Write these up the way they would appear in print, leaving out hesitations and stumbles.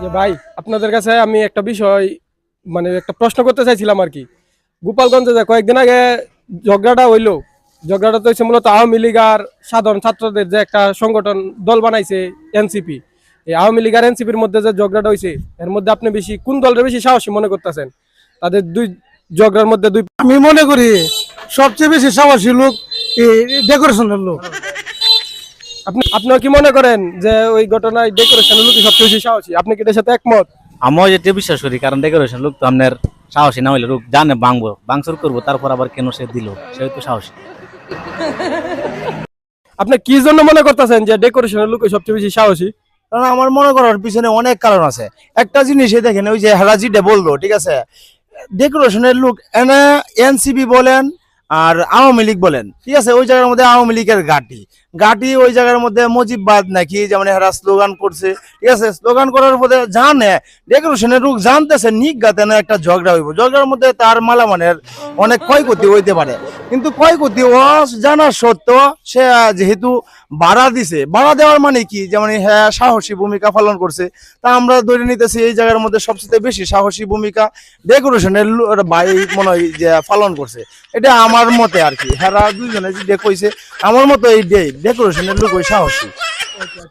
যে ভাই আপনাদের কাছে আমি একটা বিষয় মানে একটা প্রশ্ন করতে চাইছিলাম আর কি। গোপালগঞ্জে যে কয়েকদিন আগে ঝগড়াটা হইলো, ঝগড়াটা তো হচ্ছে মূলত আওয়ামী লীগ আর সাধারণ ছাত্রদের যে একটা সংগঠন দল বানাইছে এনসিপি। এই আওয়ামী লীগ আর এনসিপির মধ্যে যে ঝগড়াটা হয়েছে এর মধ্যে আপনি বেশি কোন দলের বেশি সাহসী মনে করতেছেন? তাদের দুই ঝগড়ার মধ্যে দুই আমি মনে করি সবচেয়ে বেশি সাহসী লোক ডেকোরেশনের লোক। আপনার কি মনে করেন যে ওই ঘটনায় ডেকোরেশনের লোকই সবচেয়ে বেশি সাহসী? আপনি কি এটার সাথে একমত? আমিও যেটা বিশ্বাস করি, কারণ ডেকোরেশন লোক তো আপনার সাহসী না হইলে লোক জানে ভাঙচুর করবো, তারপর আবার কেন সে দিল, সে তো সাহসী। আপনি কি জন্য মনে করতেছেন যে ডেকোরেশনের লোকই সবচেয়ে বেশি সাহসী? কারণ আমার মনে করার পিছনে অনেক কারণ আছে। একটা জিনিসই দেখেন, ওই যে হেলাজিডে বললো, ঠিক আছে, ডেকোরেশনের লোক এনে এনসিপি বলেন আর আওয়ামী লীগ বলেন, ঠিক আছে, ওই জায়গার মধ্যে আওয়ামী লীগের গাটি ওই জায়গার মধ্যে মুজিববাদ নাকি যেমন এরা স্লোগান করছে, ঠিক আছে, স্লোগান করার পরে জানে ডেকোরেশনের লোক জানতেছে নিগাতে না একটা ঝগড়া হইব, ঝগড়ার মধ্যে তার মালামানের অনেক ক্ষয়ক্ষতি হইতে পারে। কিন্তু ক্ষয়ক্ষতি জানা সত্ত্বেও সে যেহেতু ভাড়া দিছে, ভাড়া দেওয়ার মানে কি, যেমন হ্যাঁ সাহসী ভূমিকা পালন করছে, তা আমরা ধরে নিতেছি এই জায়গার মধ্যে সবচেয়ে বেশি সাহসী ভূমিকা ডেকোরেশনের ভাই মনে হয় যে পালন করছে। এটা আমার মতে আর কি, হ্যাঁ দুইজনে যে কইছে আমার মতো এই ডেকোরেশনের লোক ওই সাহসী।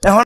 এখন